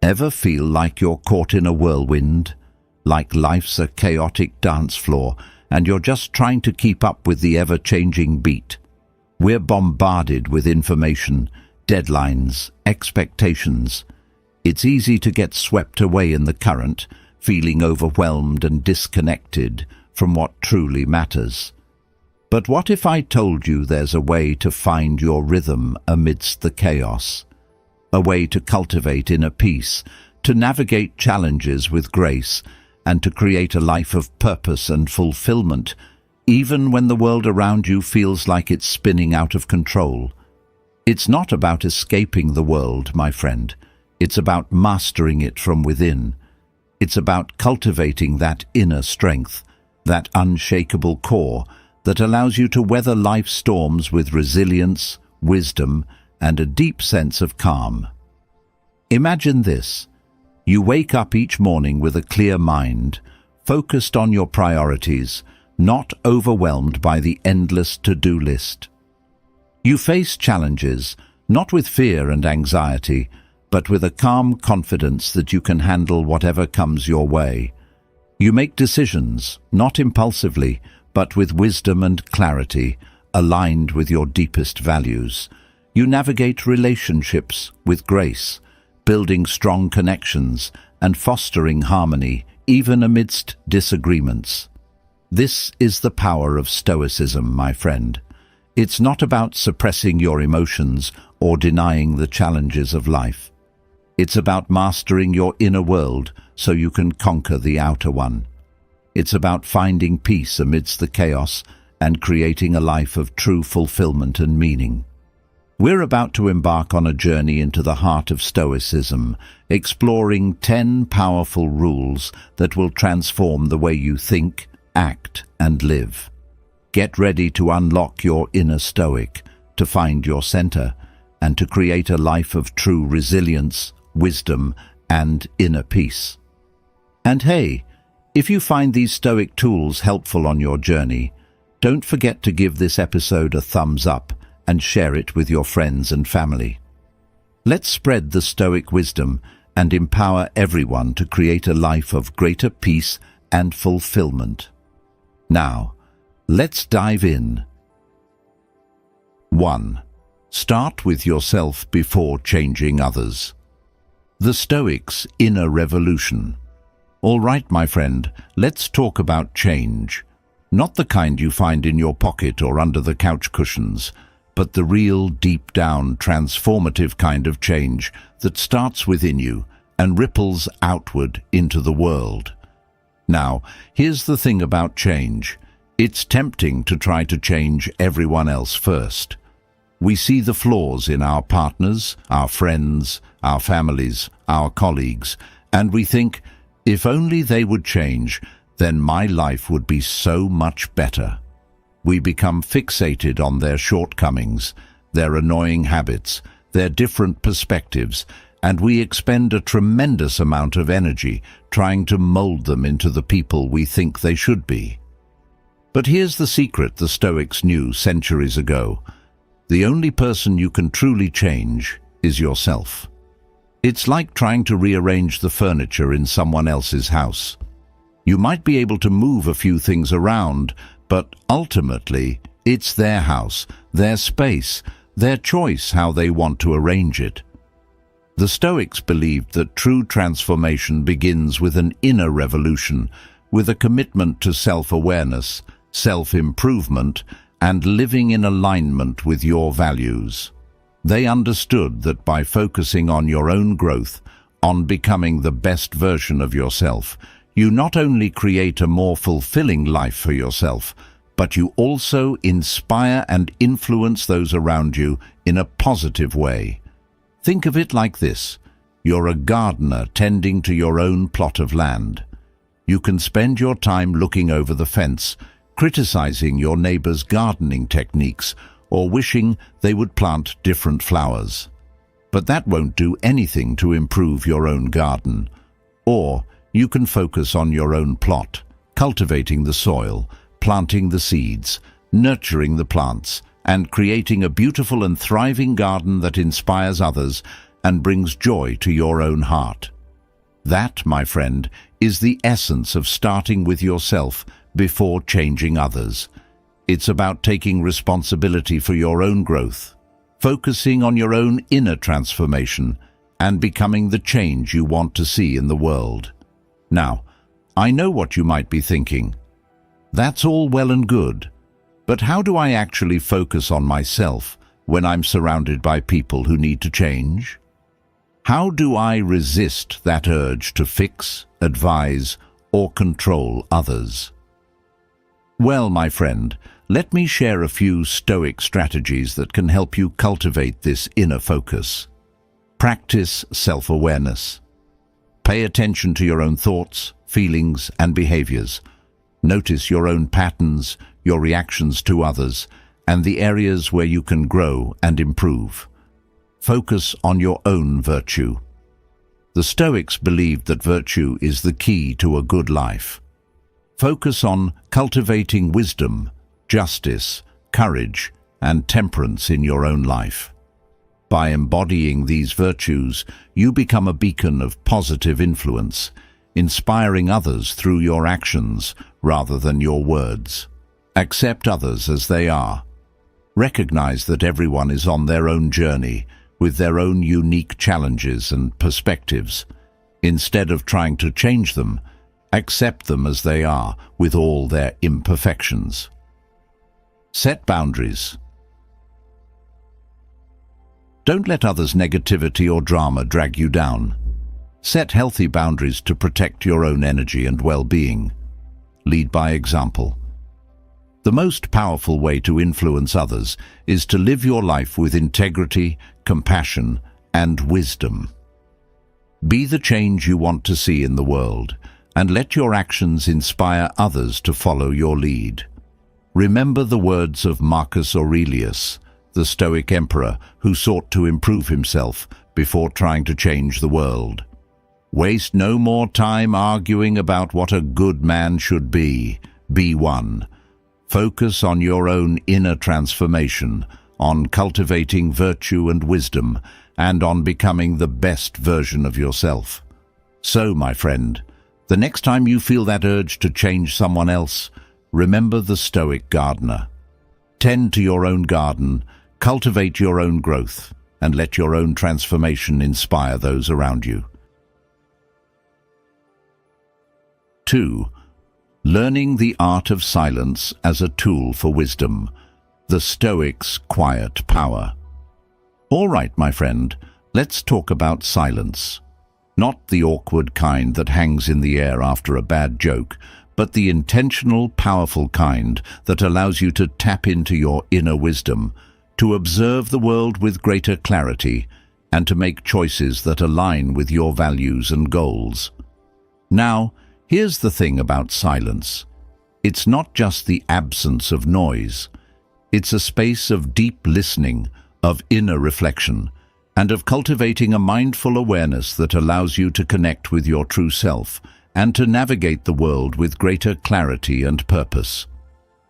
Ever feel like you're caught in a whirlwind? Like life's a chaotic dance floor and you're just trying to keep up with the ever-changing beat? We're bombarded with information, deadlines, expectations. It's easy to get swept away in the current, feeling overwhelmed and disconnected from what truly matters. But what if I told you there's a way to find your rhythm amidst the chaos? A way to cultivate inner peace, to navigate challenges with grace, and to create a life of purpose and fulfillment, even when the world around you feels like it's spinning out of control. It's not about escaping the world, my friend. It's about mastering it from within. It's about cultivating that inner strength, that unshakable core that allows you to weather life's storms with resilience, wisdom, and a deep sense of calm. Imagine this. You wake up each morning with a clear mind, focused on your priorities, not overwhelmed by the endless to-do list. You face challenges, not with fear and anxiety, but with a calm confidence that you can handle whatever comes your way. You make decisions, not impulsively, but with wisdom and clarity, aligned with your deepest values. You navigate relationships with grace, building strong connections and fostering harmony, even amidst disagreements. This is the power of Stoicism, my friend. It's not about suppressing your emotions or denying the challenges of life. It's about mastering your inner world so you can conquer the outer one. It's about finding peace amidst the chaos and creating a life of true fulfillment and meaning. We're about to embark on a journey into the heart of Stoicism, exploring 10 powerful rules that will transform the way you think, act, and live. Get ready to unlock your inner Stoic, to find your center, and to create a life of true resilience, wisdom, and inner peace. And hey, if you find these Stoic tools helpful on your journey, don't forget to give this episode a thumbs up and share it with your friends and family. Let's spread the Stoic wisdom and empower everyone to create a life of greater peace and fulfillment. Now, let's dive in. 1. Start with yourself before changing others. The Stoics' inner revolution. All right, my friend, let's talk about change. Not the kind you find in your pocket or under the couch cushions, but the real, deep-down, transformative kind of change that starts within you and ripples outward into the world. Now, here's the thing about change. It's tempting to try to change everyone else first. We see the flaws in our partners, our friends, our families, our colleagues, and we think, if only they would change, then my life would be so much better. We become fixated on their shortcomings, their annoying habits, their different perspectives, and we expend a tremendous amount of energy trying to mold them into the people we think they should be. But here's the secret the Stoics knew centuries ago. The only person you can truly change is yourself. It's like trying to rearrange the furniture in someone else's house. You might be able to move a few things around, but ultimately, it's their house, their space, their choice how they want to arrange it. The Stoics believed that true transformation begins with an inner revolution, with a commitment to self-awareness, self-improvement, and living in alignment with your values. They understood that by focusing on your own growth, on becoming the best version of yourself, you not only create a more fulfilling life for yourself, but you also inspire and influence those around you in a positive way. Think of it like this. You're a gardener tending to your own plot of land. You can spend your time looking over the fence, criticizing your neighbor's gardening techniques, or wishing they would plant different flowers. But that won't do anything to improve your own garden. Or you can focus on your own plot, cultivating the soil, planting the seeds, nurturing the plants, and creating a beautiful and thriving garden that inspires others and brings joy to your own heart. That, my friend, is the essence of starting with yourself before changing others. It's about taking responsibility for your own growth, focusing on your own inner transformation, and becoming the change you want to see in the world. Now, I know what you might be thinking. That's all well and good, but how do I actually focus on myself when I'm surrounded by people who need to change? How do I resist that urge to fix, advise, or control others? Well, my friend, let me share a few Stoic strategies that can help you cultivate this inner focus. Practice self-awareness. Pay attention to your own thoughts, feelings, and behaviors. Notice your own patterns, your reactions to others, and the areas where you can grow and improve. Focus on your own virtue. The Stoics believed that virtue is the key to a good life. Focus on cultivating wisdom, justice, courage, and temperance in your own life. By embodying these virtues, you become a beacon of positive influence, inspiring others through your actions rather than your words. Accept others as they are. Recognize that everyone is on their own journey, with their own unique challenges and perspectives. Instead of trying to change them, accept them as they are, with all their imperfections. Set boundaries. Don't let others' negativity or drama drag you down. Set healthy boundaries to protect your own energy and well-being. Lead by example. The most powerful way to influence others is to live your life with integrity, compassion, and wisdom. Be the change you want to see in the world, and let your actions inspire others to follow your lead. Remember the words of Marcus Aurelius, the Stoic emperor who sought to improve himself before trying to change the world. Waste no more time arguing about what a good man should be. Be one. Focus on your own inner transformation, on cultivating virtue and wisdom, and on becoming the best version of yourself. So, my friend, the next time you feel that urge to change someone else, remember the Stoic gardener. Tend to your own garden, cultivate your own growth, and let your own transformation inspire those around you. 2. Learning the art of silence as a tool for wisdom. The Stoics' quiet power. All right, my friend, let's talk about silence. Not the awkward kind that hangs in the air after a bad joke, but the intentional, powerful kind that allows you to tap into your inner wisdom, to observe the world with greater clarity, and to make choices that align with your values and goals. Now, here's the thing about silence. It's not just the absence of noise. It's a space of deep listening, of inner reflection, and of cultivating a mindful awareness that allows you to connect with your true self and to navigate the world with greater clarity and purpose.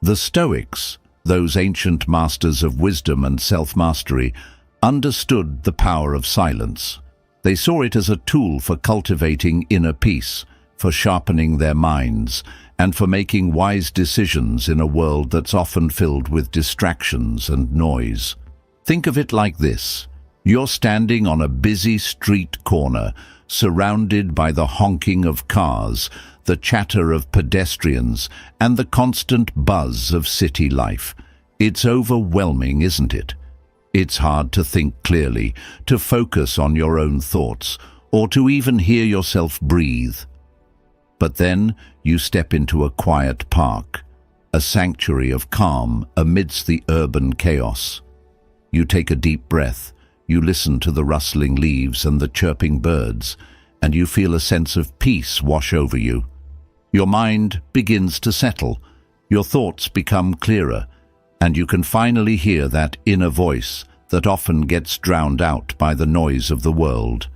The Stoics, those ancient masters of wisdom and self-mastery, understood the power of silence. They saw it as a tool for cultivating inner peace, for sharpening their minds, and for making wise decisions in a world that's often filled with distractions and noise. Think of it like this. You're standing on a busy street corner, surrounded by the honking of cars, the chatter of pedestrians, and the constant buzz of city life. It's overwhelming, isn't it? It's hard to think clearly, to focus on your own thoughts, or to even hear yourself breathe. But then you step into a quiet park, a sanctuary of calm amidst the urban chaos. You take a deep breath, you listen to the rustling leaves and the chirping birds, and you feel a sense of peace wash over you. Your mind begins to settle, your thoughts become clearer, and you can finally hear that inner voice that often gets drowned out by the noise of the world.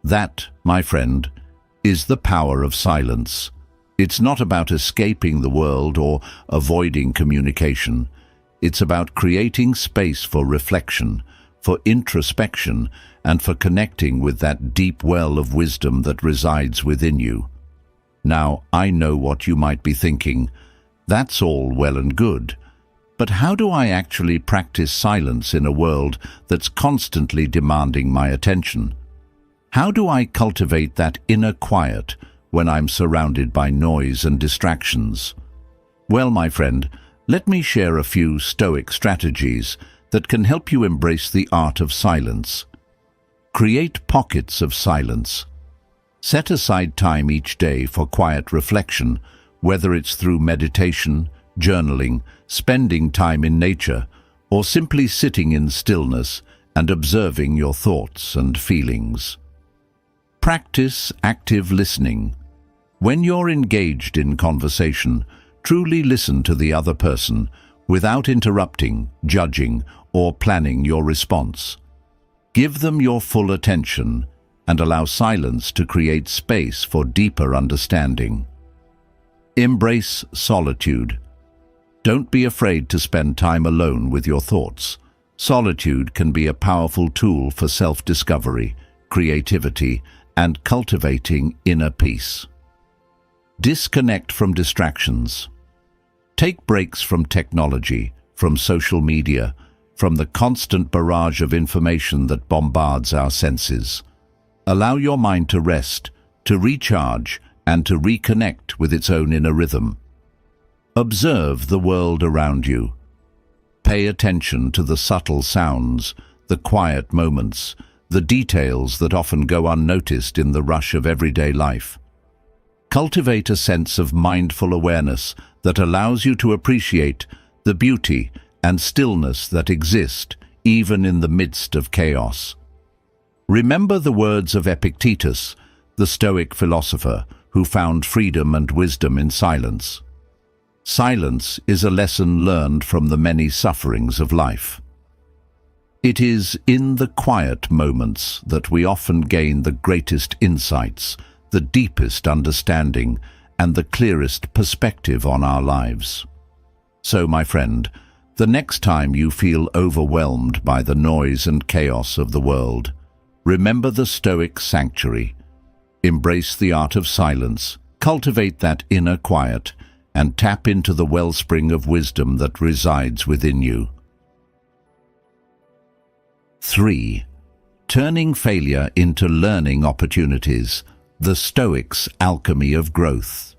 That, my friend, is the power of silence. It's not about escaping the world or avoiding communication. It's about creating space for reflection, for introspection, and for connecting with that deep well of wisdom that resides within you. Now, I know what you might be thinking. That's all well and good. But how do I actually practice silence in a world that's constantly demanding my attention? How do I cultivate that inner quiet when I'm surrounded by noise and distractions? Well, my friend, let me share a few Stoic strategies that can help you embrace the art of silence. Create pockets of silence. Set aside time each day for quiet reflection, whether it's through meditation, journaling, spending time in nature, or simply sitting in stillness and observing your thoughts and feelings. Practice active listening. When you're engaged in conversation, truly listen to the other person without interrupting, judging, or planning your response. Give them your full attention and allow silence to create space for deeper understanding. Embrace solitude. Don't be afraid to spend time alone with your thoughts. Solitude can be a powerful tool for self-discovery, creativity, and cultivating inner peace. Disconnect from distractions. Take breaks from technology, from social media, from the constant barrage of information that bombards our senses. Allow your mind to rest, to recharge, and to reconnect with its own inner rhythm. Observe the world around you. Pay attention to the subtle sounds, the quiet moments, the details that often go unnoticed in the rush of everyday life. Cultivate a sense of mindful awareness that allows you to appreciate the beauty and stillness that exist even in the midst of chaos. Remember the words of Epictetus, the Stoic philosopher who found freedom and wisdom in silence. Silence is a lesson learned from the many sufferings of life. It is in the quiet moments that we often gain the greatest insights, the deepest understanding, and the clearest perspective on our lives. So, my friend, the next time you feel overwhelmed by the noise and chaos of the world, remember the Stoic sanctuary. Embrace the art of silence, cultivate that inner quiet, and tap into the wellspring of wisdom that resides within you. 3. Turning failure into learning opportunities. The Stoics' alchemy of growth.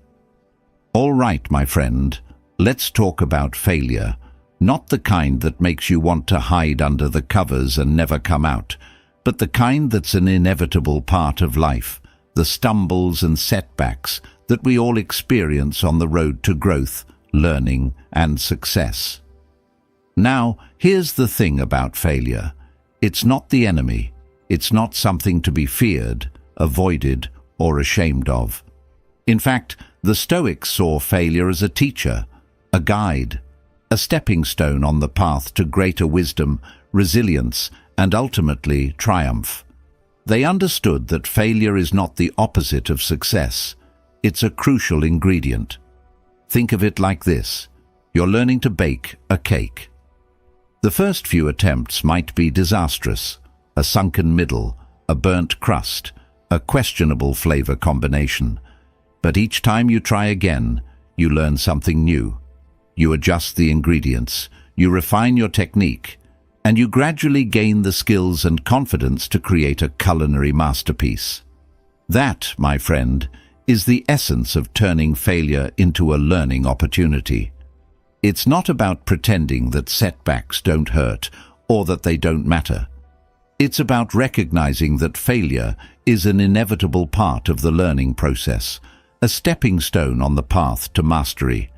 All right, my friend, let's talk about failure. Not the kind that makes you want to hide under the covers and never come out, but the kind that's an inevitable part of life, the stumbles and setbacks that we all experience on the road to growth, learning, and success. Now, here's the thing about failure. It's not the enemy. It's not something to be feared, avoided, or ashamed of. In fact, the Stoics saw failure as a teacher, a guide, a stepping stone on the path to greater wisdom, resilience, and ultimately triumph. They understood that failure is not the opposite of success. It's a crucial ingredient. Think of it like this. You're learning to bake a cake. The first few attempts might be disastrous, a sunken middle, a burnt crust, a questionable flavor combination. But each time you try again, you learn something new. You adjust the ingredients, you refine your technique, and you gradually gain the skills and confidence to create a culinary masterpiece. That, my friend, is the essence of turning failure into a learning opportunity. It's not about pretending that setbacks don't hurt or that they don't matter. It's about recognizing that failure is an inevitable part of the learning process, a stepping stone on the path to mastery.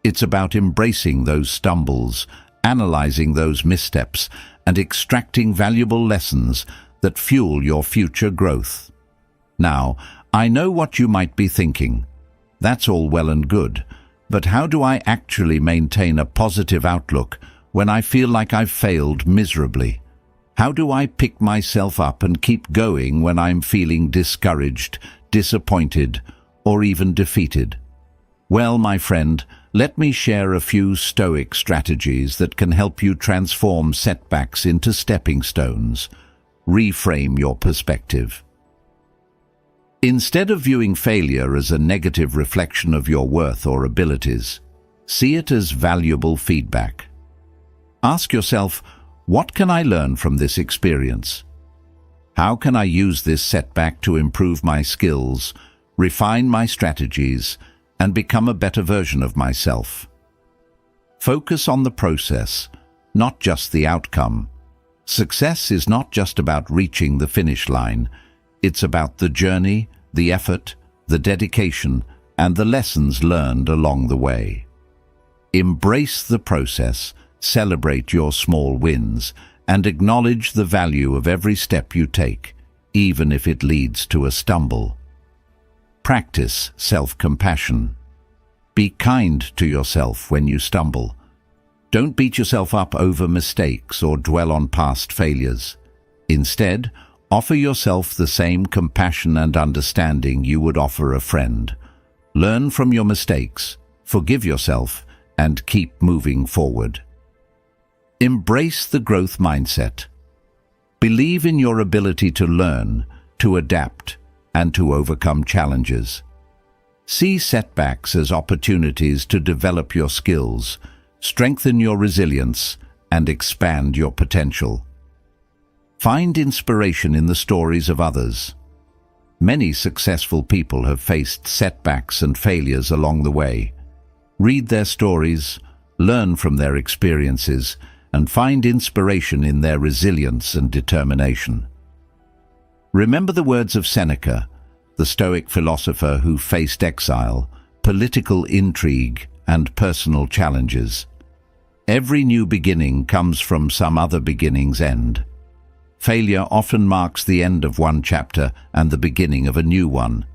It's about embracing those stumbles, analyzing those missteps, and extracting valuable lessons that fuel your future growth. Now, I know what you might be thinking. That's all well and good, but how do I actually maintain a positive outlook when I feel like I've failed miserably? How do I pick myself up and keep going when I'm feeling discouraged, disappointed, or even defeated? Well, my friend, let me share a few Stoic strategies that can help you transform setbacks into stepping stones. Reframe your perspective. Instead of viewing failure as a negative reflection of your worth or abilities, see it as valuable feedback. Ask yourself, what can I learn from this experience? How can I use this setback to improve my skills, refine my strategies, and become a better version of myself? Focus on the process, not just the outcome. Success is not just about reaching the finish line. It's about the journey, the effort, the dedication, and the lessons learned along the way. Embrace the process, celebrate your small wins, and acknowledge the value of every step you take, even if it leads to a stumble. Practice self-compassion. Be kind to yourself when you stumble. Don't beat yourself up over mistakes or dwell on past failures. Instead, offer yourself the same compassion and understanding you would offer a friend. Learn from your mistakes, forgive yourself, and keep moving forward. Embrace the growth mindset. Believe in your ability to learn, to adapt, and to overcome challenges. See setbacks as opportunities to develop your skills, strengthen your resilience, and expand your potential. Find inspiration in the stories of others. Many successful people have faced setbacks and failures along the way. Read their stories, learn from their experiences, and find inspiration in their resilience and determination. Remember the words of Seneca, the Stoic philosopher who faced exile, political intrigue, and personal challenges. Every new beginning comes from some other beginning's end. Failure often marks the end of one chapter and the beginning of a new one.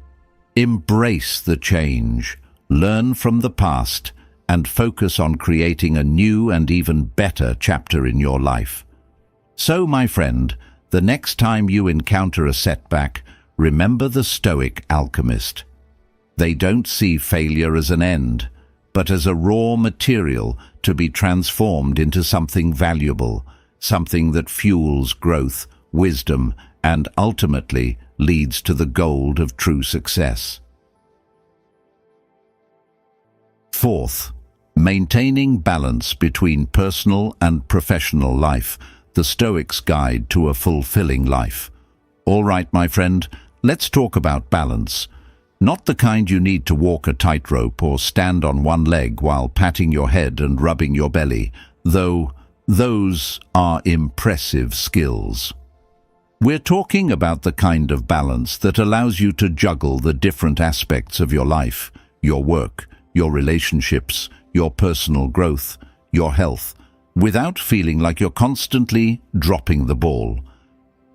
Embrace the change, learn from the past, and focus on creating a new and even better chapter in your life. So, my friend, the next time you encounter a setback, remember the Stoic alchemist. They don't see failure as an end, but as a raw material to be transformed into something valuable, something that fuels growth, wisdom, and ultimately leads to the goal of true success. Fourth, maintaining balance between personal and professional life, the Stoics' guide to a fulfilling life. All right, my friend, let's talk about balance. Not the kind you need to walk a tightrope or stand on one leg while patting your head and rubbing your belly, though those are impressive skills. We're talking about the kind of balance that allows you to juggle the different aspects of your life, your work, your relationships, your personal growth, your health, without feeling like you're constantly dropping the ball.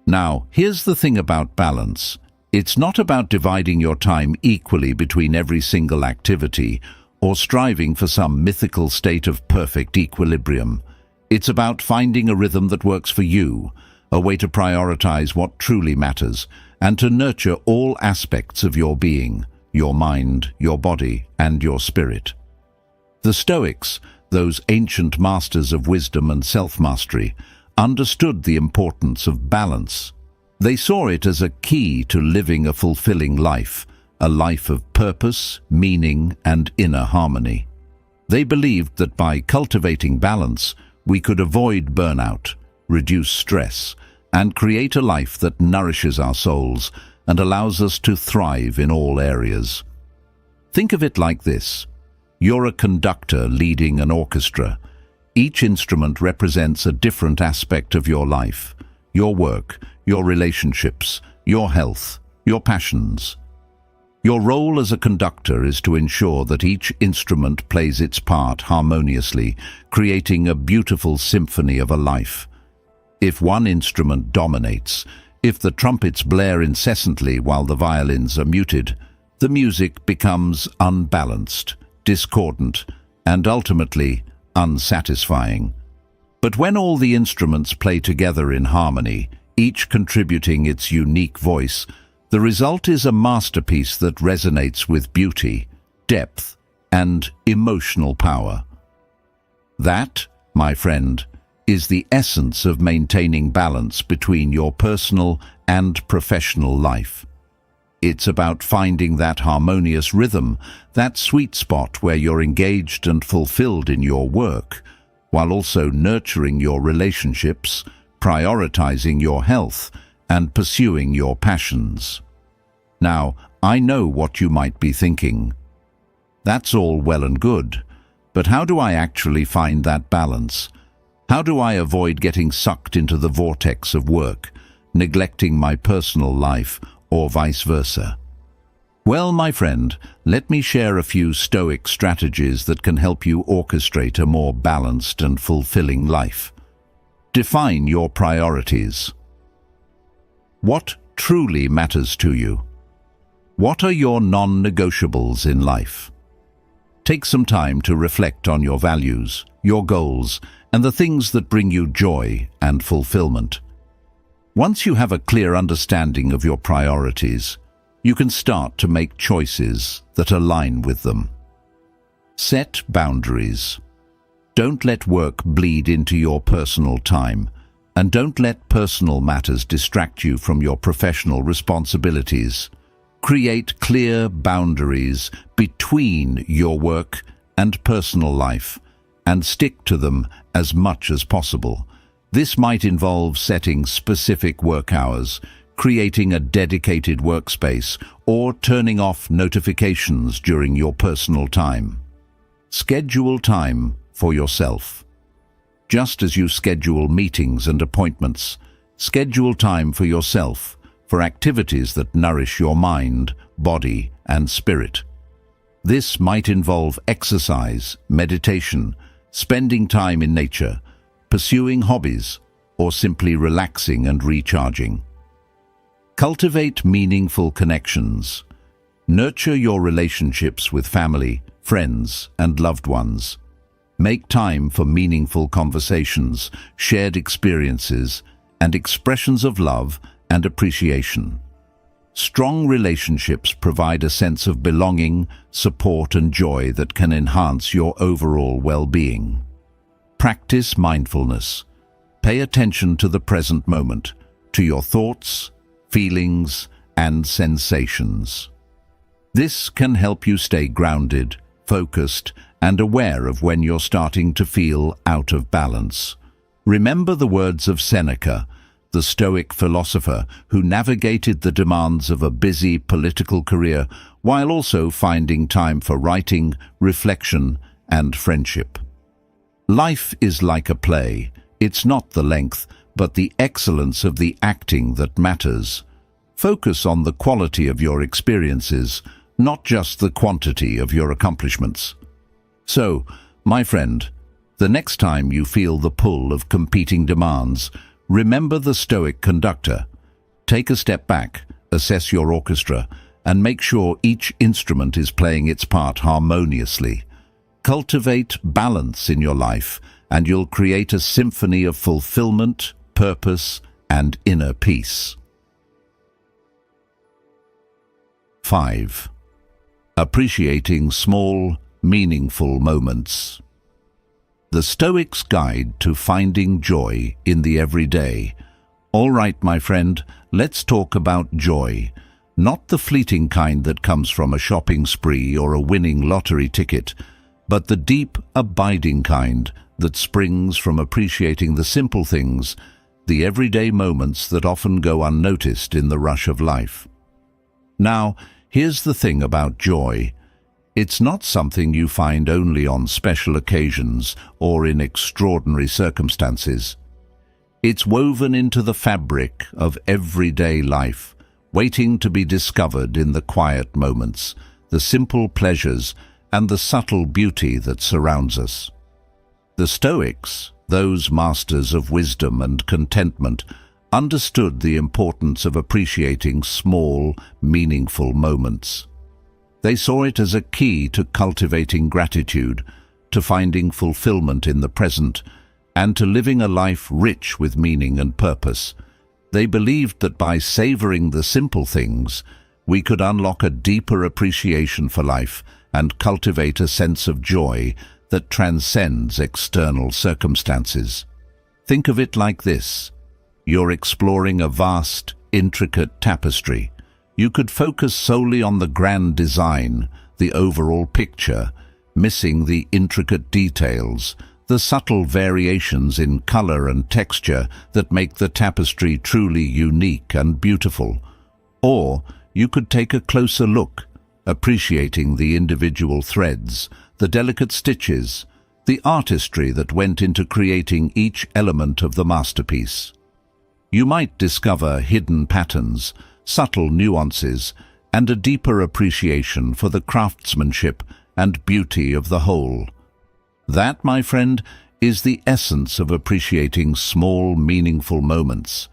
Now, here's the thing about balance. It's not about dividing your time equally between every single activity or striving for some mythical state of perfect equilibrium. It's about finding a rhythm that works for you, a way to prioritize what truly matters, and to nurture all aspects of your being, your mind, your body, and your spirit. The Stoics, those ancient masters of wisdom and self-mastery, understood the importance of balance. They saw it as a key to living a fulfilling life, a life of purpose, meaning, and inner harmony. They believed that by cultivating balance, we could avoid burnout, reduce stress, and create a life that nourishes our souls and allows us to thrive in all areas. Think of it like this. You're a conductor leading an orchestra. Each instrument represents a different aspect of your life, your work, your relationships, your health, your passions. Your role as a conductor is to ensure that each instrument plays its part harmoniously, creating a beautiful symphony of a life. If one instrument dominates, if the trumpets blare incessantly while the violins are muted, the music becomes unbalanced, discordant, and ultimately unsatisfying. But when all the instruments play together in harmony, each contributing its unique voice, the result is a masterpiece that resonates with beauty, depth, and emotional power. That, my friend, is the essence of maintaining balance between your personal and professional life. It's about finding that harmonious rhythm, that sweet spot where you're engaged and fulfilled in your work, while also nurturing your relationships, prioritizing your health, and pursuing your passions. Now, I know what you might be thinking. That's all well and good, but how do I actually find that balance? How do I avoid getting sucked into the vortex of work, neglecting my personal life, or vice versa? Well, my friend, let me share a few Stoic strategies that can help you orchestrate a more balanced and fulfilling life. Define your priorities. What truly matters to you? What are your non-negotiables in life? Take some time to reflect on your values, your goals, and the things that bring you joy and fulfillment. Once you have a clear understanding of your priorities, you can start to make choices that align with them. Set boundaries. Don't let work bleed into your personal time, and don't let personal matters distract you from your professional responsibilities. Create clear boundaries between your work and personal life, and stick to them as much as possible. This might involve setting specific work hours, creating a dedicated workspace, or turning off notifications during your personal time. Schedule time for yourself. Just as you schedule meetings and appointments, schedule time for yourself, for activities that nourish your mind, body, and spirit. This might involve exercise, meditation, spending time in nature, pursuing hobbies, or simply relaxing and recharging. Cultivate meaningful connections. Nurture your relationships with family, friends, and loved ones. Make time for meaningful conversations, shared experiences, and expressions of love and appreciation. Strong relationships provide a sense of belonging, support, and joy that can enhance your overall well-being. Practice mindfulness. Pay attention to the present moment, to your thoughts, feelings, and sensations. This can help you stay grounded, focused, and aware of when you're starting to feel out of balance. Remember the words of Seneca, the Stoic philosopher who navigated the demands of a busy political career while also finding time for writing, reflection, and friendship. Life is like a play. It's not the length, but the excellence of the acting that matters. Focus on the quality of your experiences, not just the quantity of your accomplishments. So, my friend, the next time you feel the pull of competing demands, remember the Stoic conductor. Take a step back, assess your orchestra, and make sure each instrument is playing its part harmoniously. Cultivate balance in your life, and you'll create a symphony of fulfillment, purpose, and inner peace. 5. Appreciating small, meaningful moments. The Stoic's Guide to Finding Joy in the Everyday. All right, my friend, let's talk about joy. Not the fleeting kind that comes from a shopping spree or a winning lottery ticket, but the deep, abiding kind that springs from appreciating the simple things, the everyday moments that often go unnoticed in the rush of life. Now, here's the thing about joy. It's not something you find only on special occasions or in extraordinary circumstances. It's woven into the fabric of everyday life, waiting to be discovered in the quiet moments, the simple pleasures, and the subtle beauty that surrounds us. The Stoics, those masters of wisdom and contentment, understood the importance of appreciating small, meaningful moments. They saw it as a key to cultivating gratitude, to finding fulfillment in the present, and to living a life rich with meaning and purpose. They believed that by savoring the simple things, we could unlock a deeper appreciation for life and cultivate a sense of joy that transcends external circumstances. Think of it like this. You're exploring a vast, intricate tapestry. You could focus solely on the grand design, the overall picture, missing the intricate details, the subtle variations in color and texture that make the tapestry truly unique and beautiful. Or you could take a closer look, appreciating the individual threads, the delicate stitches, the artistry that went into creating each element of the masterpiece. You might discover hidden patterns, subtle nuances, and a deeper appreciation for the craftsmanship and beauty of the whole. That, my friend, is the essence of appreciating small, meaningful moments.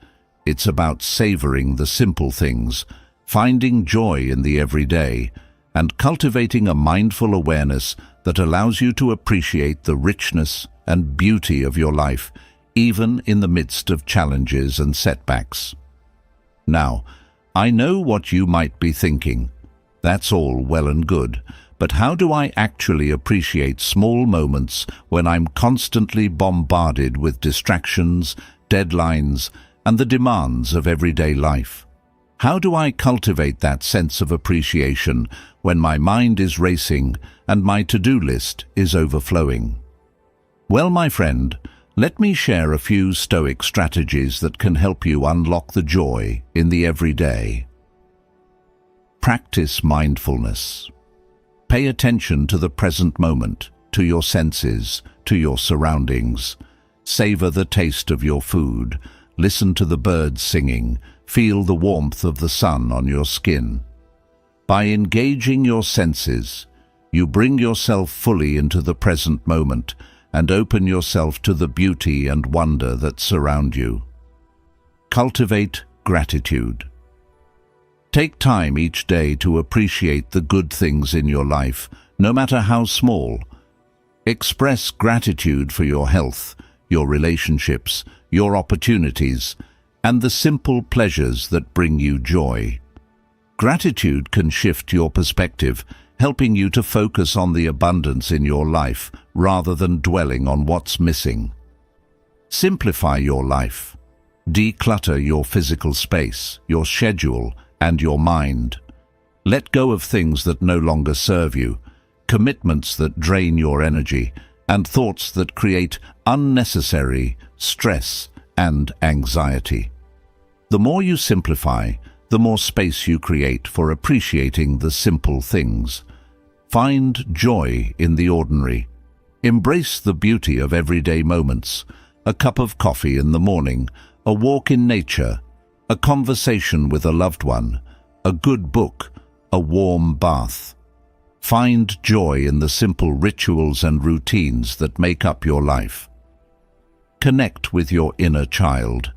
It's about savoring the simple things, finding joy in the everyday, and cultivating a mindful awareness that allows you to appreciate the richness and beauty of your life, even in the midst of challenges and setbacks. Now, I know what you might be thinking. That's all well and good, but how do I actually appreciate small moments when I'm constantly bombarded with distractions, deadlines, and the demands of everyday life? How do I cultivate that sense of appreciation when my mind is racing and my to-do list is overflowing? Well, my friend, let me share a few Stoic strategies that can help you unlock the joy in the everyday. Practice mindfulness. Pay attention to the present moment, to your senses, to your surroundings. Savor the taste of your food. Listen to the birds singing. Feel the warmth of the sun on your skin. By engaging your senses, you bring yourself fully into the present moment and open yourself to the beauty and wonder that surround you. Cultivate gratitude. Take time each day to appreciate the good things in your life, no matter how small. Express gratitude for your health, your relationships, your opportunities, and the simple pleasures that bring you joy. Gratitude can shift your perspective, helping you to focus on the abundance in your life rather than dwelling on what's missing. Simplify your life. Declutter your physical space, your schedule, and your mind. Let go of things that no longer serve you, commitments that drain your energy, and thoughts that create unnecessary stress and anxiety. The more you simplify, the more space you create for appreciating the simple things. Find joy in the ordinary. Embrace the beauty of everyday moments. A cup of coffee in the morning, a walk in nature, a conversation with a loved one, a good book, a warm bath. Find joy in the simple rituals and routines that make up your life. Connect with your inner child.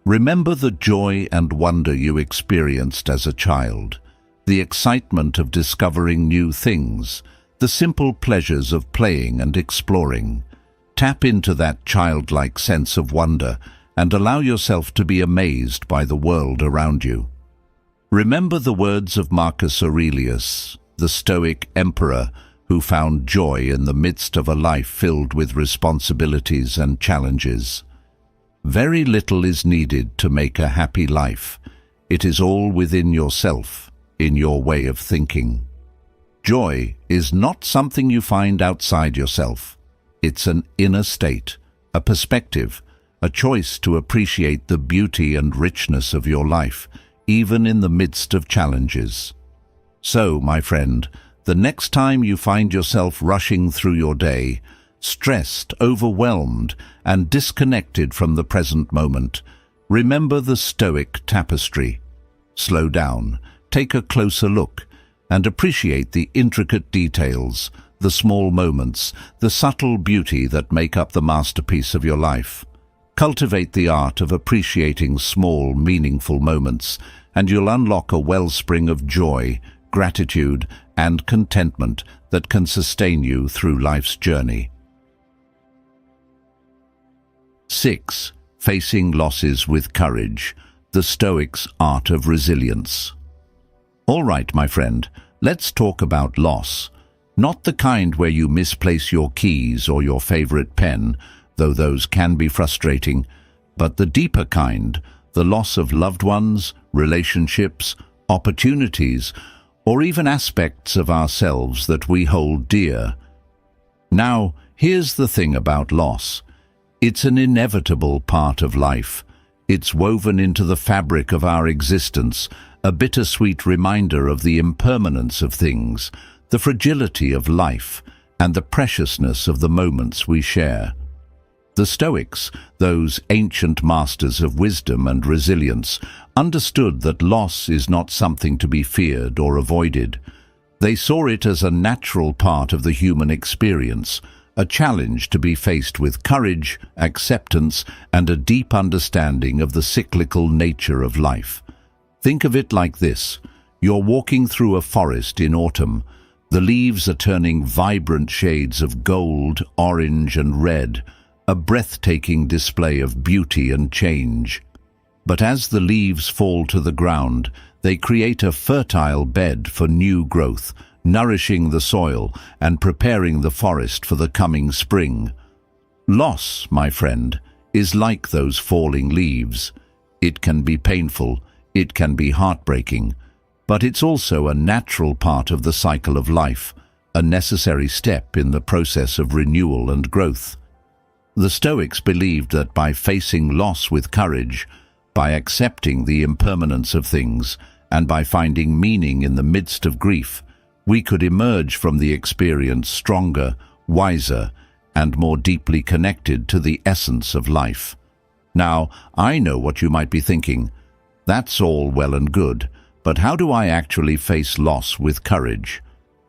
Remember the joy and wonder you experienced as a child, the excitement of discovering new things, the simple pleasures of playing and exploring. Tap into that childlike sense of wonder and allow yourself to be amazed by the world around you. Remember the words of Marcus Aurelius, the Stoic emperor who found joy in the midst of a life filled with responsibilities and challenges. Very little is needed to make a happy life. It is all within yourself, in your way of thinking. Joy is not something you find outside yourself. It's an inner state, a perspective, a choice to appreciate the beauty and richness of your life, even in the midst of challenges. So, my friend, the next time you find yourself rushing through your day, stressed, overwhelmed, and disconnected from the present moment, remember the Stoic tapestry. Slow down, take a closer look, and appreciate the intricate details, the small moments, the subtle beauty that make up the masterpiece of your life. Cultivate the art of appreciating small, meaningful moments, and you'll unlock a wellspring of joy, gratitude, and contentment that can sustain you through life's journey. 6. Facing losses with courage, the Stoics' art of resilience. All right, my friend, let's talk about loss. Not the kind where you misplace your keys or your favorite pen, though those can be frustrating, but the deeper kind, the loss of loved ones, relationships, opportunities, or even aspects of ourselves that we hold dear. Now, here's the thing about loss. It's an inevitable part of life. It's woven into the fabric of our existence, a bittersweet reminder of the impermanence of things, the fragility of life, and the preciousness of the moments we share. The Stoics, those ancient masters of wisdom and resilience, understood that loss is not something to be feared or avoided. They saw it as a natural part of the human experience, a challenge to be faced with courage, acceptance, and a deep understanding of the cyclical nature of life. Think of it like this. You're walking through a forest in autumn. The leaves are turning vibrant shades of gold, orange, and red, a breathtaking display of beauty and change. But as the leaves fall to the ground, they create a fertile bed for new growth, nourishing the soil and preparing the forest for the coming spring. Loss, my friend, is like those falling leaves. It can be painful, it can be heartbreaking, but it's also a natural part of the cycle of life, a necessary step in the process of renewal and growth. The Stoics believed that by facing loss with courage, by accepting the impermanence of things, and by finding meaning in the midst of grief, we could emerge from the experience stronger, wiser, and more deeply connected to the essence of life. Now, I know what you might be thinking. That's all well and good, but how do I actually face loss with courage?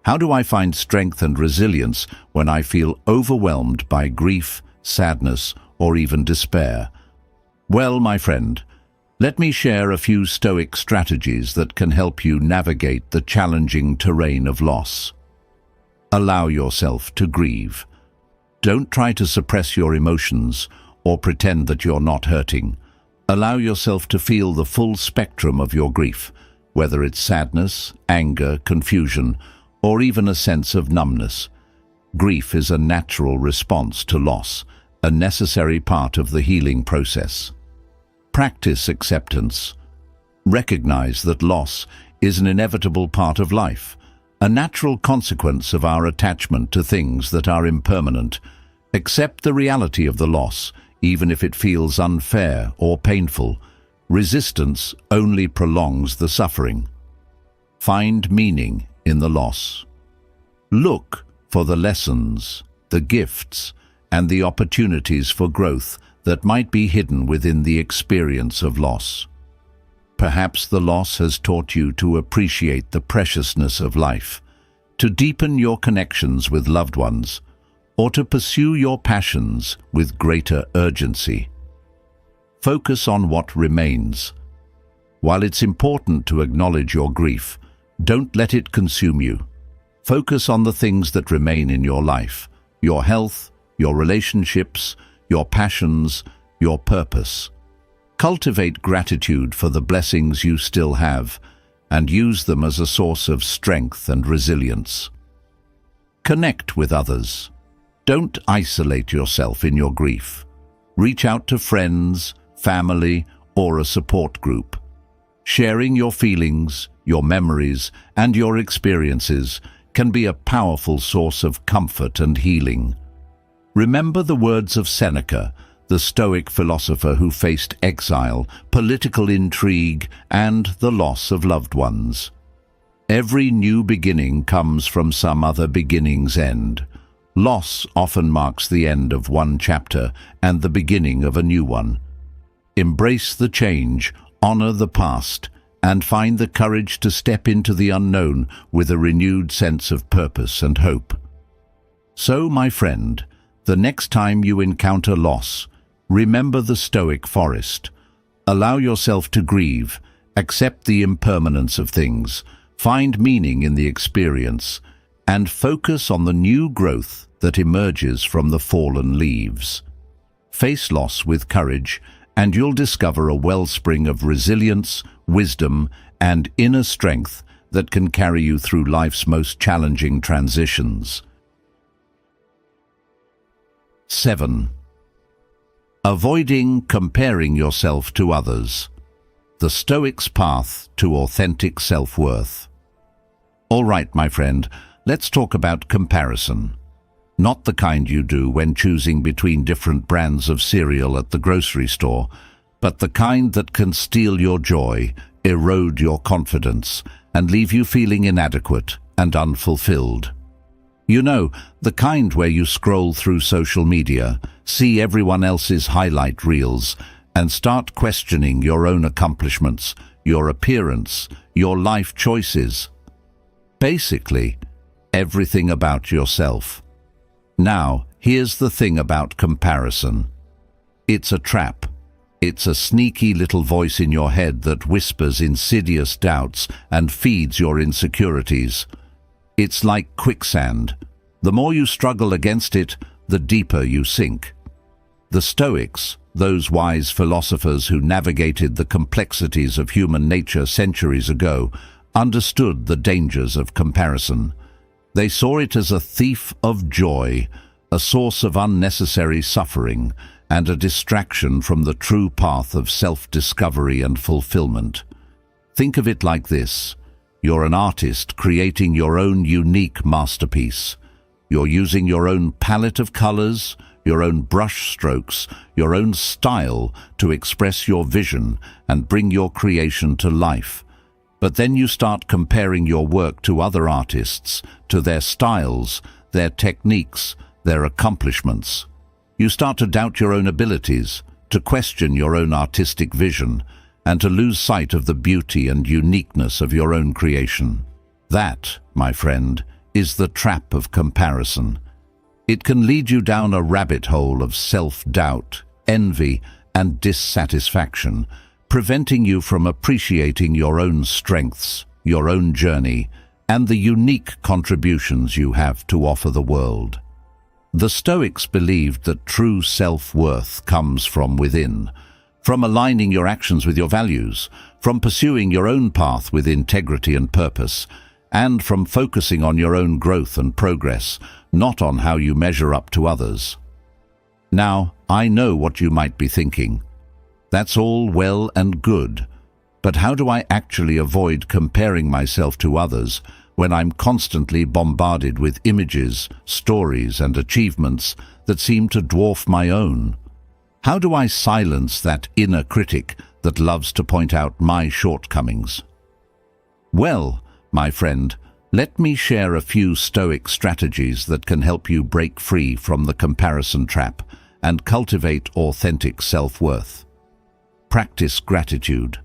How do I find strength and resilience when I feel overwhelmed by grief, sadness, or even despair? Well, my friend, let me share a few Stoic strategies that can help you navigate the challenging terrain of loss. Allow yourself to grieve. Don't try to suppress your emotions or pretend that you're not hurting. Allow yourself to feel the full spectrum of your grief, whether it's sadness, anger, confusion, or even a sense of numbness. Grief is a natural response to loss, a necessary part of the healing process. Practice acceptance. Recognize that loss is an inevitable part of life, a natural consequence of our attachment to things that are impermanent. Accept the reality of the loss, even if it feels unfair or painful. Resistance only prolongs the suffering. Find meaning in the loss. Look for the lessons, the gifts, and the opportunities for growth that might be hidden within the experience of loss. Perhaps the loss has taught you to appreciate the preciousness of life, to deepen your connections with loved ones, or to pursue your passions with greater urgency. Focus on what remains. While it's important to acknowledge your grief, don't let it consume you. Focus on the things that remain in your life, your health, your relationships, your passions, your purpose. Cultivate gratitude for the blessings you still have, and use them as a source of strength and resilience. Connect with others. Don't isolate yourself in your grief. Reach out to friends, family, or a support group. Sharing your feelings, your memories, and your experiences can be a powerful source of comfort and healing. Remember the words of Seneca, the Stoic philosopher who faced exile, political intrigue, and the loss of loved ones. Every new beginning comes from some other beginning's end. Loss often marks the end of one chapter and the beginning of a new one. Embrace the change, honor the past, and find the courage to step into the unknown with a renewed sense of purpose and hope. So, my friend, the next time you encounter loss, remember the Stoic forest. Allow yourself to grieve, accept the impermanence of things, find meaning in the experience, and focus on the new growth that emerges from the fallen leaves. Face loss with courage, and you'll discover a wellspring of resilience, wisdom, and inner strength that can carry you through life's most challenging transitions. 7. Avoiding comparing yourself to others. The Stoic's path to authentic self-worth. All right, my friend, let's talk about comparison. Not the kind you do when choosing between different brands of cereal at the grocery store, but the kind that can steal your joy, erode your confidence, and leave you feeling inadequate and unfulfilled. You know, the kind where you scroll through social media, see everyone else's highlight reels, and start questioning your own accomplishments, your appearance, your life choices. Basically, everything about yourself. Now, here's the thing about comparison. It's a trap. It's a sneaky little voice in your head that whispers insidious doubts and feeds your insecurities. It's like quicksand. The more you struggle against it, the deeper you sink. The Stoics, those wise philosophers who navigated the complexities of human nature centuries ago, understood the dangers of comparison. They saw it as a thief of joy, a source of unnecessary suffering, and a distraction from the true path of self-discovery and fulfillment. Think of it like this. You're an artist creating your own unique masterpiece. You're using your own palette of colors, your own brush strokes, your own style to express your vision and bring your creation to life. But then you start comparing your work to other artists, to their styles, their techniques, their accomplishments. You start to doubt your own abilities, to question your own artistic vision, and to lose sight of the beauty and uniqueness of your own creation. That, my friend, is the trap of comparison. It can lead you down a rabbit hole of self-doubt, envy, and dissatisfaction, preventing you from appreciating your own strengths, your own journey, and the unique contributions you have to offer the world. The Stoics believed that true self-worth comes from within, from aligning your actions with your values, from pursuing your own path with integrity and purpose, and from focusing on your own growth and progress, not on how you measure up to others. Now, I know what you might be thinking. That's all well and good, but how do I actually avoid comparing myself to others when I'm constantly bombarded with images, stories, and achievements that seem to dwarf my own? How do I silence that inner critic that loves to point out my shortcomings? Well, my friend, let me share a few Stoic strategies that can help you break free from the comparison trap and cultivate authentic self-worth. Practice gratitude.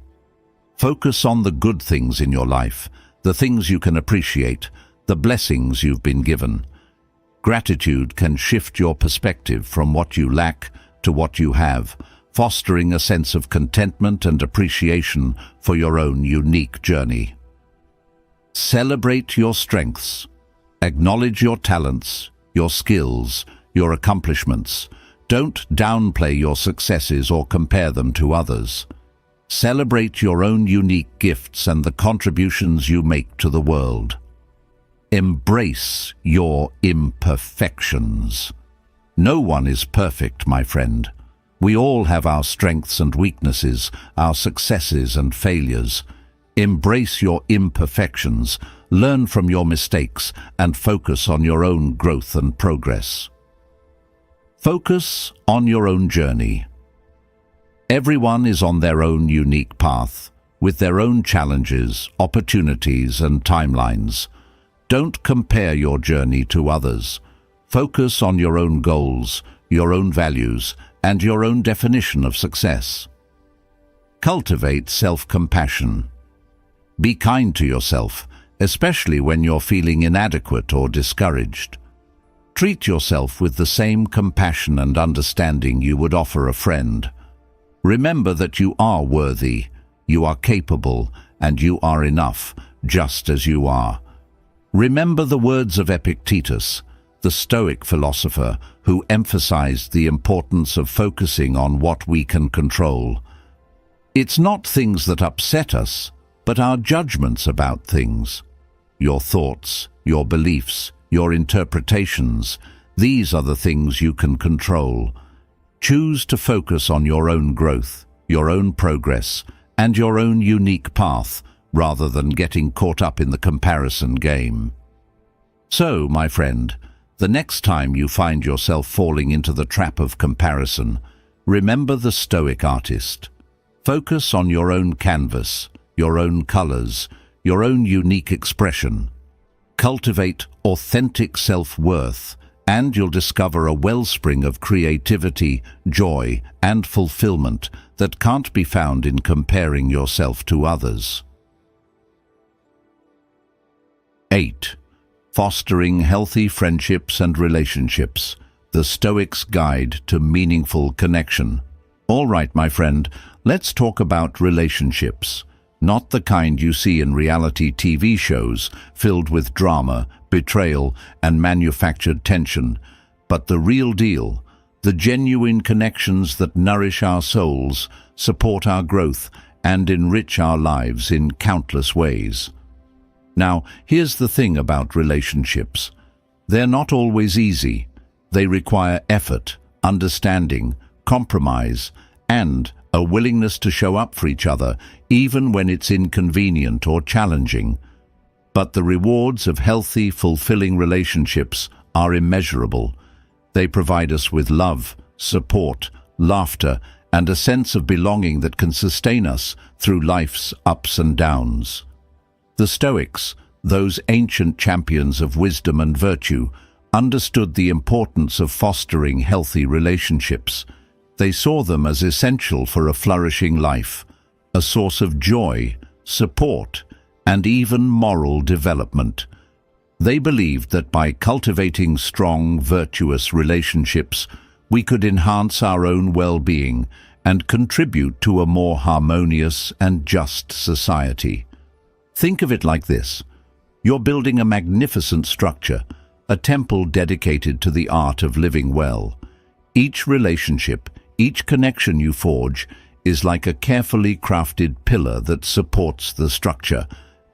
Focus on the good things in your life, the things you can appreciate, the blessings you've been given. Gratitude can shift your perspective from what you lack to what you have, fostering a sense of contentment and appreciation for your own unique journey. Celebrate your strengths. Acknowledge your talents, your skills, your accomplishments. Don't downplay your successes or compare them to others. Celebrate your own unique gifts and the contributions you make to the world. Embrace your imperfections. No one is perfect, my friend. We all have our strengths and weaknesses, our successes and failures. Embrace your imperfections, learn from your mistakes, and focus on your own growth and progress. Focus on your own journey. Everyone is on their own unique path, with their own challenges, opportunities, and timelines. Don't compare your journey to others. Focus on your own goals, your own values, and your own definition of success. Cultivate self-compassion. Be kind to yourself, especially when you're feeling inadequate or discouraged. Treat yourself with the same compassion and understanding you would offer a friend. Remember that you are worthy, you are capable, and you are enough, just as you are. Remember the words of Epictetus, the Stoic philosopher who emphasized the importance of focusing on what we can control. It's not things that upset us, but our judgments about things. Your thoughts, your beliefs, your interpretations, these are the things you can control. Choose to focus on your own growth, your own progress, and your own unique path, rather than getting caught up in the comparison game. So, my friend, the next time you find yourself falling into the trap of comparison, remember the Stoic artist. Focus on your own canvas, your own colors, your own unique expression. Cultivate authentic self-worth, and you'll discover a wellspring of creativity, joy, and fulfillment that can't be found in comparing yourself to others. 8. Fostering healthy friendships and relationships. The Stoics' Guide to Meaningful Connection. All right, my friend, let's talk about relationships. Not the kind you see in reality TV shows filled with drama, betrayal, and manufactured tension, but the real deal, the genuine connections that nourish our souls, support our growth, and enrich our lives in countless ways. Now, here's the thing about relationships. They're not always easy. They require effort, understanding, compromise, and a willingness to show up for each other, even when it's inconvenient or challenging. But the rewards of healthy, fulfilling relationships are immeasurable. They provide us with love, support, laughter, and a sense of belonging that can sustain us through life's ups and downs. The Stoics, those ancient champions of wisdom and virtue, understood the importance of fostering healthy relationships. They saw them as essential for a flourishing life, a source of joy, support, and even moral development. They believed that by cultivating strong, virtuous relationships, we could enhance our own well-being and contribute to a more harmonious and just society. Think of it like this. You're building a magnificent structure, a temple dedicated to the art of living well. Each relationship, each connection you forge, is like a carefully crafted pillar that supports the structure,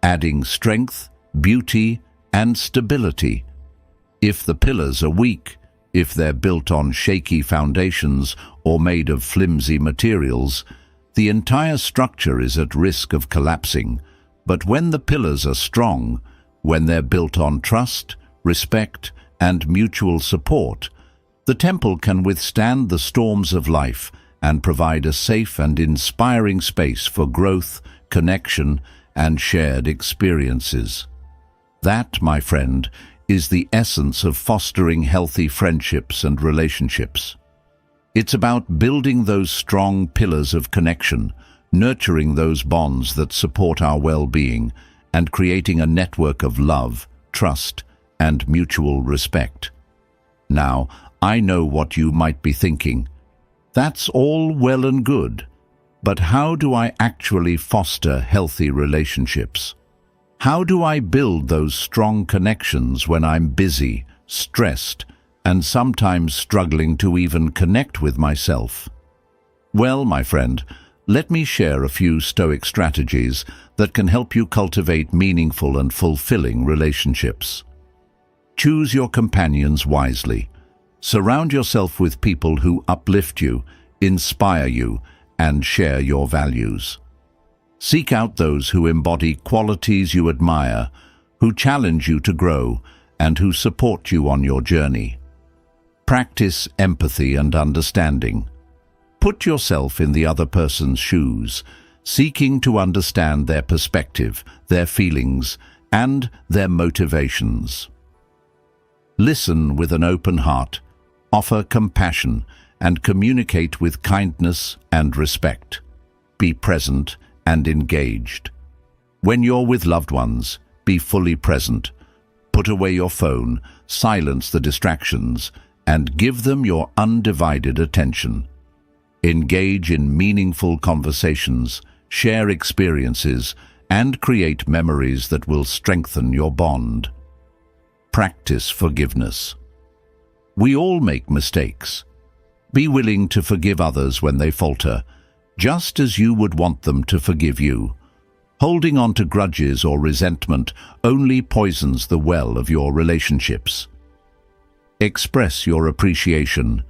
adding strength, beauty, and stability. If the pillars are weak, if they're built on shaky foundations or made of flimsy materials, the entire structure is at risk of collapsing. But when the pillars are strong, when they're built on trust, respect, and mutual support, the temple can withstand the storms of life and provide a safe and inspiring space for growth, connection, and shared experiences. That, my friend, is the essence of fostering healthy friendships and relationships. It's about building those strong pillars of connection, nurturing those bonds that support our well-being, and creating a network of love, trust, and mutual respect. Now, I know what you might be thinking. That's all well and good, but how do I actually foster healthy relationships? How do I build those strong connections when I'm busy, stressed, and sometimes struggling to even connect with myself? Well, my friend, let me share a few Stoic strategies that can help you cultivate meaningful and fulfilling relationships. Choose your companions wisely. Surround yourself with people who uplift you, inspire you, and share your values. Seek out those who embody qualities you admire, who challenge you to grow, and who support you on your journey. Practice empathy and understanding. Put yourself in the other person's shoes, seeking to understand their perspective, their feelings, and their motivations. Listen with an open heart, offer compassion, and communicate with kindness and respect. Be present and engaged. When you're with loved ones, be fully present. Put away your phone, silence the distractions, and give them your undivided attention. Engage in meaningful conversations, share experiences, and create memories that will strengthen your bond. Practice forgiveness. We all make mistakes. Be willing to forgive others when they falter, just as you would want them to forgive you. Holding on to grudges or resentment only poisons the well of your relationships. Express your appreciation.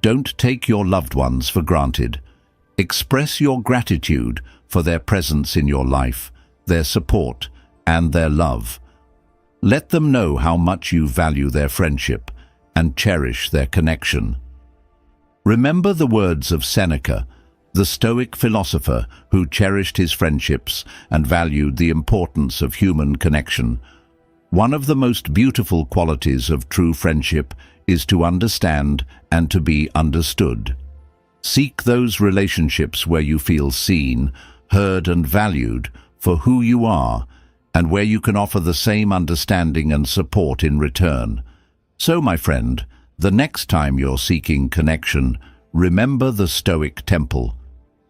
Don't take your loved ones for granted. Express your gratitude for their presence in your life, their support, and their love. Let them know how much you value their friendship and cherish their connection. Remember the words of Seneca, the Stoic philosopher who cherished his friendships and valued the importance of human connection. One of the most beautiful qualities of true friendship is to understand and to be understood. Seek those relationships where you feel seen, heard, and valued for who you are, and where you can offer the same understanding and support in return. So, my friend, the next time you're seeking connection, remember the Stoic temple.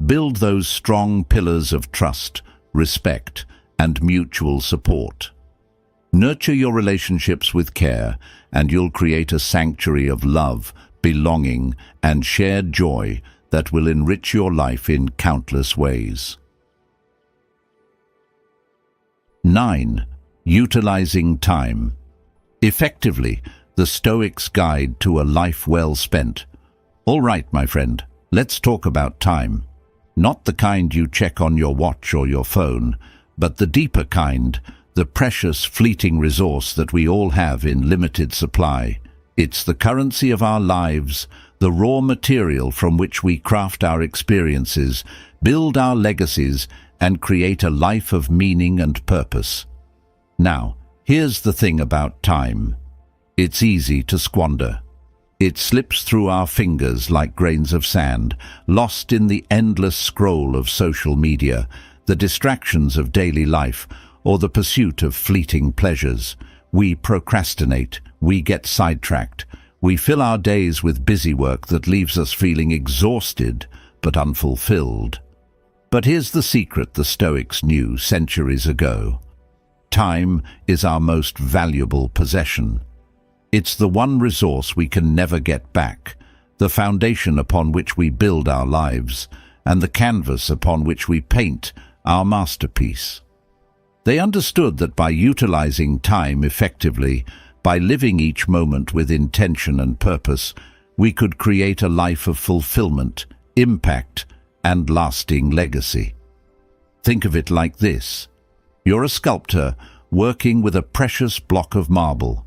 Build those strong pillars of trust, respect, and mutual support. Nurture your relationships with care, and you'll create a sanctuary of love, belonging, and shared joy that will enrich your life in countless ways. 9. Utilizing time. Effectively, the Stoics' guide to a life well spent. All right, my friend, let's talk about time. Not the kind you check on your watch or your phone, but the deeper kind, the precious, fleeting resource that we all have in limited supply. It's the currency of our lives, the raw material from which we craft our experiences, build our legacies, and create a life of meaning and purpose. Now, here's the thing about time. It's easy to squander. It slips through our fingers like grains of sand, lost in the endless scroll of social media, the distractions of daily life, or the pursuit of fleeting pleasures. We procrastinate, we get sidetracked, we fill our days with busy work that leaves us feeling exhausted but unfulfilled. But here's the secret the Stoics knew centuries ago. Time is our most valuable possession. It's the one resource we can never get back, the foundation upon which we build our lives, and the canvas upon which we paint our masterpiece. They understood that by utilizing time effectively, by living each moment with intention and purpose, we could create a life of fulfillment, impact, and lasting legacy. Think of it like this. You're a sculptor working with a precious block of marble.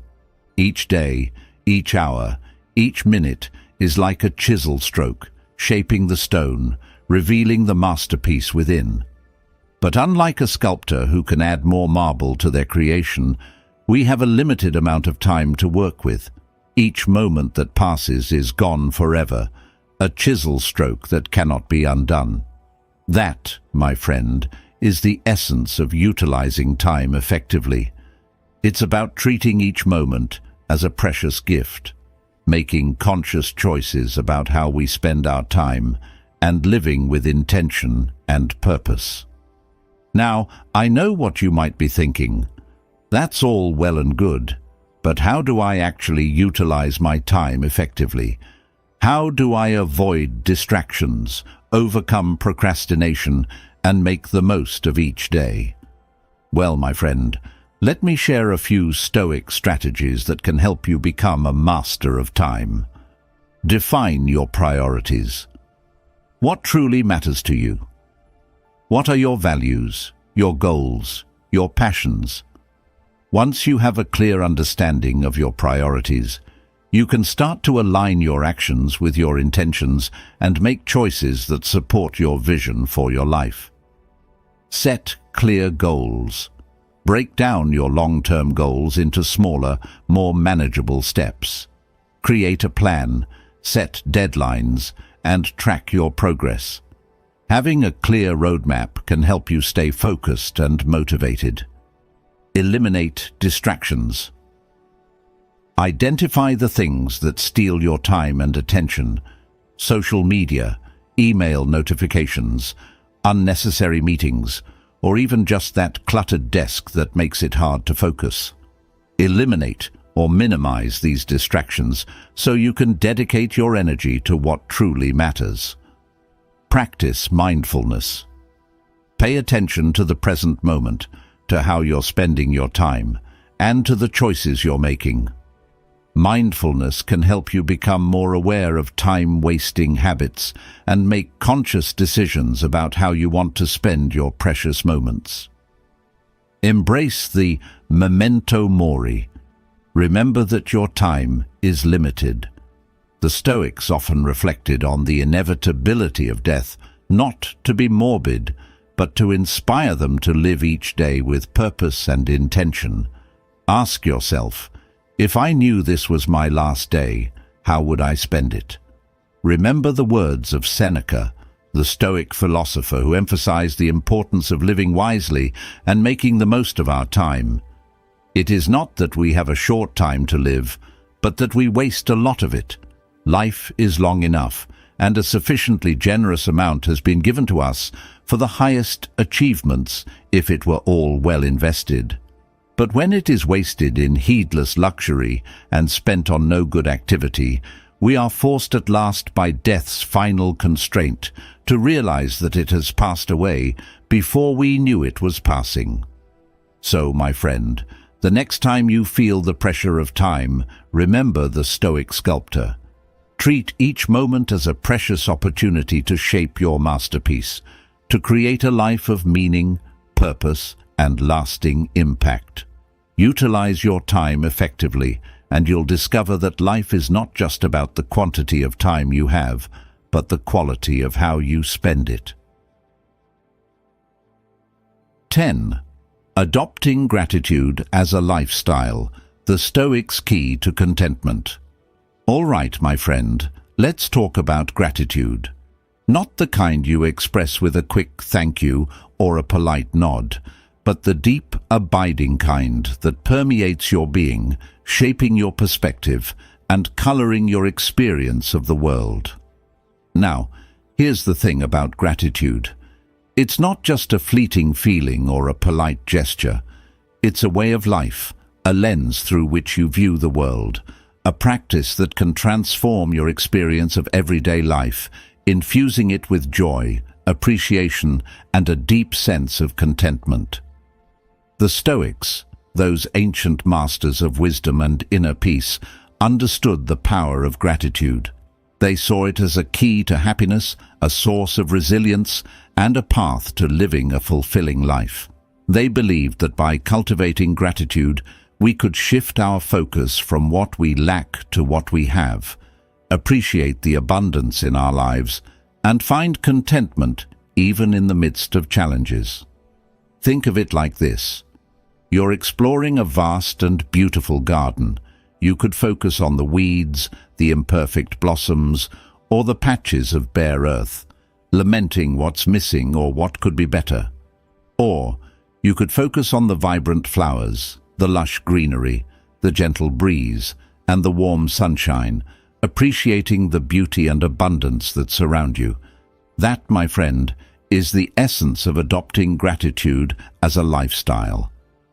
Each day, each hour, each minute is like a chisel stroke, shaping the stone, revealing the masterpiece within. But unlike a sculptor who can add more marble to their creation, we have a limited amount of time to work with. Each moment that passes is gone forever, a chisel stroke that cannot be undone. That, my friend, is the essence of utilizing time effectively. It's about treating each moment as a precious gift, making conscious choices about how we spend our time, and living with intention and purpose. Now, I know what you might be thinking. That's all well and good, but how do I actually utilize my time effectively? How do I avoid distractions, overcome procrastination, and make the most of each day? Well, my friend, let me share a few Stoic strategies that can help you become a master of time. Define your priorities. What truly matters to you? What are your values, your goals, your passions? Once you have a clear understanding of your priorities, you can start to align your actions with your intentions and make choices that support your vision for your life. Set clear goals. Break down your long-term goals into smaller, more manageable steps. Create a plan, set deadlines, and track your progress. Having a clear roadmap can help you stay focused and motivated. Eliminate distractions. Identify the things that steal your time and attention. Social media, email notifications, unnecessary meetings, or even just that cluttered desk that makes it hard to focus. Eliminate or minimize these distractions so you can dedicate your energy to what truly matters. Practice mindfulness. Pay attention to the present moment, to how you're spending your time, and to the choices you're making. Mindfulness can help you become more aware of time-wasting habits and make conscious decisions about how you want to spend your precious moments. Embrace the memento mori. Remember that your time is limited. The Stoics often reflected on the inevitability of death, not to be morbid, but to inspire them to live each day with purpose and intention. Ask yourself, if I knew this was my last day, how would I spend it? Remember the words of Seneca, the Stoic philosopher who emphasized the importance of living wisely and making the most of our time. It is not that we have a short time to live, but that we waste a lot of it. Life is long enough, and a sufficiently generous amount has been given to us for the highest achievements if it were all well invested. But when it is wasted in heedless luxury and spent on no good activity, we are forced at last by death's final constraint to realize that it has passed away before we knew it was passing. So, my friend, the next time you feel the pressure of time, remember the Stoic sculptor. Treat each moment as a precious opportunity to shape your masterpiece, to create a life of meaning, purpose, and lasting impact. Utilize your time effectively, and you'll discover that life is not just about the quantity of time you have, but the quality of how you spend it. 10. Adopting gratitude as a lifestyle, the Stoics' key to contentment. All right, my friend, let's talk about gratitude. Not the kind you express with a quick thank you or a polite nod, but the deep, abiding kind that permeates your being, shaping your perspective and coloring your experience of the world. Now, here's the thing about gratitude. It's not just a fleeting feeling or a polite gesture. It's a way of life, a lens through which you view the world, a practice that can transform your experience of everyday life, infusing it with joy, appreciation, and a deep sense of contentment. The Stoics, those ancient masters of wisdom and inner peace, understood the power of gratitude. They saw it as a key to happiness, a source of resilience, and a path to living a fulfilling life. They believed that by cultivating gratitude, we could shift our focus from what we lack to what we have, appreciate the abundance in our lives, and find contentment even in the midst of challenges. Think of it like this. You're exploring a vast and beautiful garden. You could focus on the weeds, the imperfect blossoms, or the patches of bare earth, lamenting what's missing or what could be better. Or you could focus on the vibrant flowers, the lush greenery, the gentle breeze, and the warm sunshine, appreciating the beauty and abundance that surround you. That, my friend, is the essence of adopting gratitude as a lifestyle.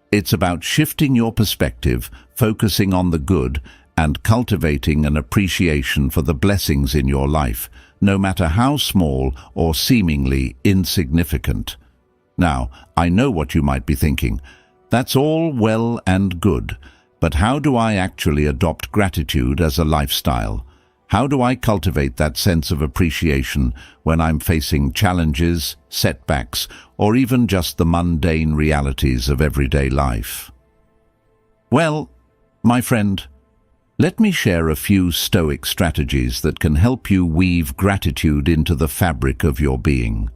It's about shifting your perspective, focusing on the good, and cultivating an appreciation for the blessings in your life, no matter how small or seemingly insignificant. Now, I know what you might be thinking. That's all well and good, but how do I actually adopt gratitude as a lifestyle? How do I cultivate that sense of appreciation when I'm facing challenges, setbacks, or even just the mundane realities of everyday life? Well, my friend, let me share a few Stoic strategies that can help you weave gratitude into the fabric of your being.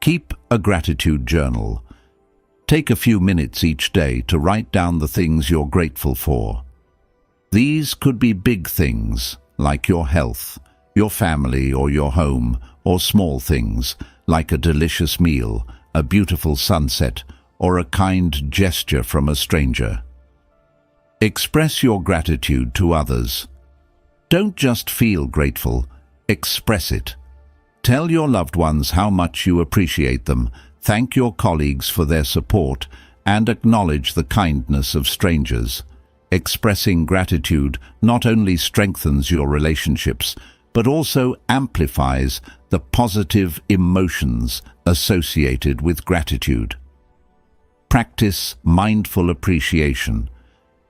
Keep a gratitude journal. Take a few minutes each day to write down the things you're grateful for. These could be big things, like your health, your family or your home, or small things, like a delicious meal, a beautiful sunset, or a kind gesture from a stranger. Express your gratitude to others. Don't just feel grateful, express it. Tell your loved ones how much you appreciate them, thank your colleagues for their support, and acknowledge the kindness of strangers. Expressing gratitude not only strengthens your relationships, but also amplifies the positive emotions associated with gratitude. Practice mindful appreciation.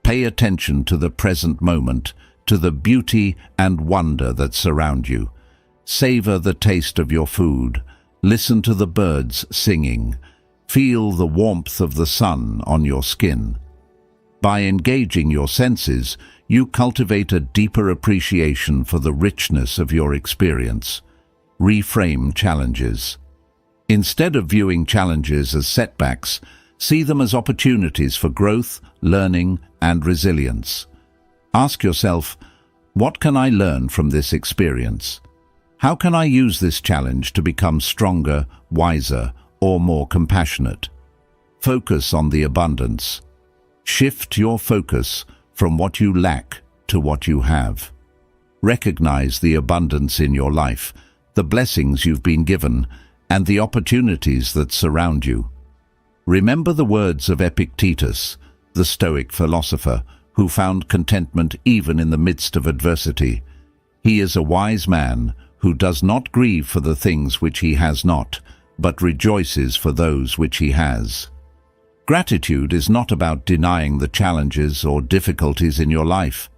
Pay attention to the present moment, to the beauty and wonder that surround you. Savor the taste of your food. Listen to the birds singing. Feel the warmth of the sun on your skin. By engaging your senses, you cultivate a deeper appreciation for the richness of your experience. Reframe challenges. Instead of viewing challenges as setbacks, see them as opportunities for growth, learning, and resilience. Ask yourself, what can I learn from this experience? How can I use this challenge to become stronger, wiser, or more compassionate? Focus on the abundance. Shift your focus from what you lack to what you have. Recognize the abundance in your life, the blessings you've been given, and the opportunities that surround you. Remember the words of Epictetus, the Stoic philosopher, who found contentment even in the midst of adversity. He is a wise man who does not grieve for the things which he has not, but rejoices for those which he has. Gratitude is not about denying the challenges or difficulties in your life.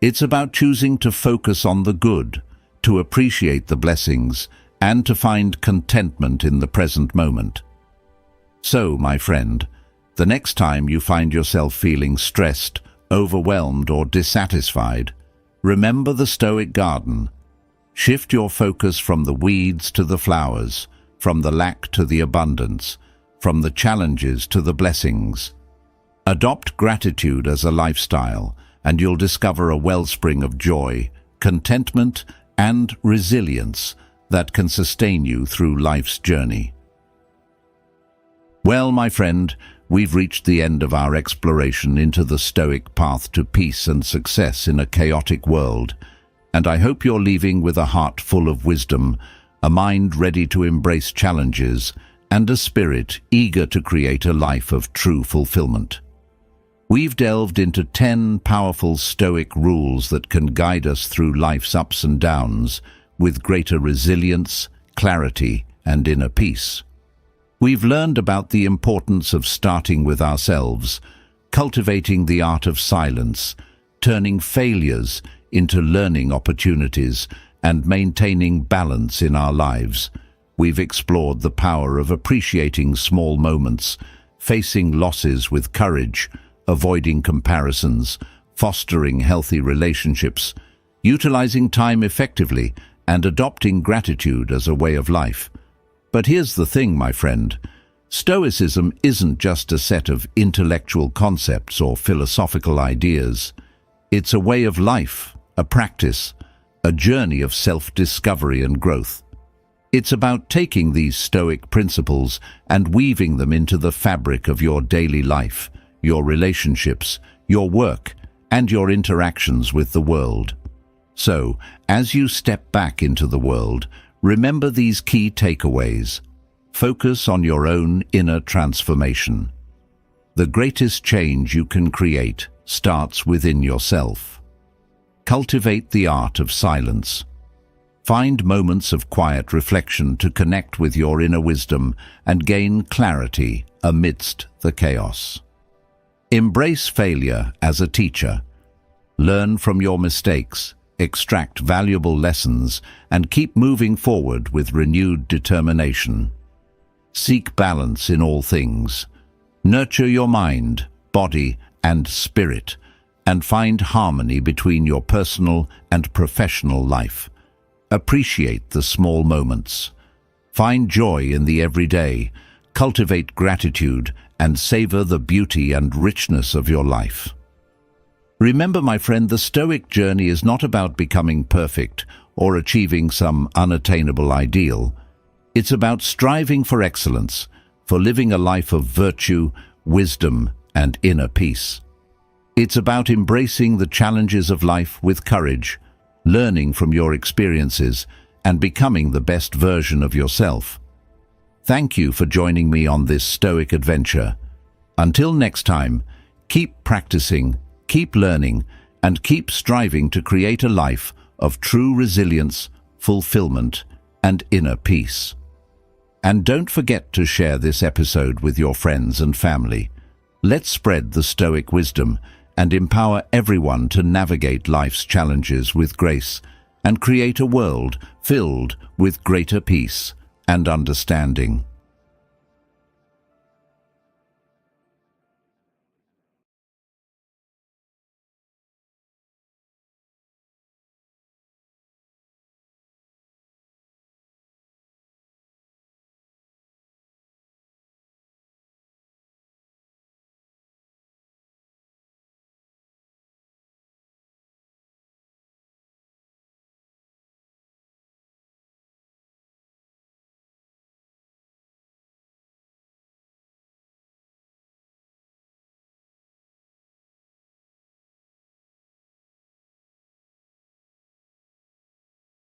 It's about choosing to focus on the good, to appreciate the blessings, and to find contentment in the present moment. So, my friend, the next time you find yourself feeling stressed, overwhelmed, or dissatisfied, remember the Stoic garden. Shift your focus from the weeds to the flowers, from the lack to the abundance, from the challenges to the blessings. Adopt gratitude as a lifestyle, and you'll discover a wellspring of joy, contentment, and resilience that can sustain you through life's journey. Well, my friend, we've reached the end of our exploration into the Stoic path to peace and success in a chaotic world, and I hope you're leaving with a heart full of wisdom, a mind ready to embrace challenges, and a spirit eager to create a life of true fulfillment. We've delved into 10 powerful Stoic rules that can guide us through life's ups and downs with greater resilience, clarity, and inner peace. We've learned about the importance of starting with ourselves, cultivating the art of silence, turning failures into learning opportunities, and maintaining balance in our lives. We've explored the power of appreciating small moments, facing losses with courage, avoiding comparisons, fostering healthy relationships, utilizing time effectively, and adopting gratitude as a way of life. But here's the thing, my friend. Stoicism isn't just a set of intellectual concepts or philosophical ideas. It's a way of life, a practice, a journey of self-discovery and growth. It's about taking these Stoic principles and weaving them into the fabric of your daily life, your relationships, your work, and your interactions with the world. So, as you step back into the world, remember these key takeaways. Focus on your own inner transformation. The greatest change you can create starts within yourself. Cultivate the art of silence. Find moments of quiet reflection to connect with your inner wisdom and gain clarity amidst the chaos. Embrace failure as a teacher. Learn from your mistakes, extract valuable lessons, and keep moving forward with renewed determination. Seek balance in all things. Nurture your mind, body, and spirit, and find harmony between your personal and professional life. Appreciate the small moments. Find joy in the everyday. Cultivate gratitude and savor the beauty and richness of your life. Remember, my friend, the Stoic journey is not about becoming perfect or achieving some unattainable ideal. It's about striving for excellence, for living a life of virtue, wisdom, and inner peace. It's about embracing the challenges of life with courage, learning from your experiences, and becoming the best version of yourself. Thank you for joining me on this Stoic adventure. Until next time, keep practicing, keep learning, and keep striving to create a life of true resilience, fulfillment, and inner peace. And don't forget to share this episode with your friends and family. Let's spread the Stoic wisdom and empower everyone to navigate life's challenges with grace and create a world filled with greater peace and understanding.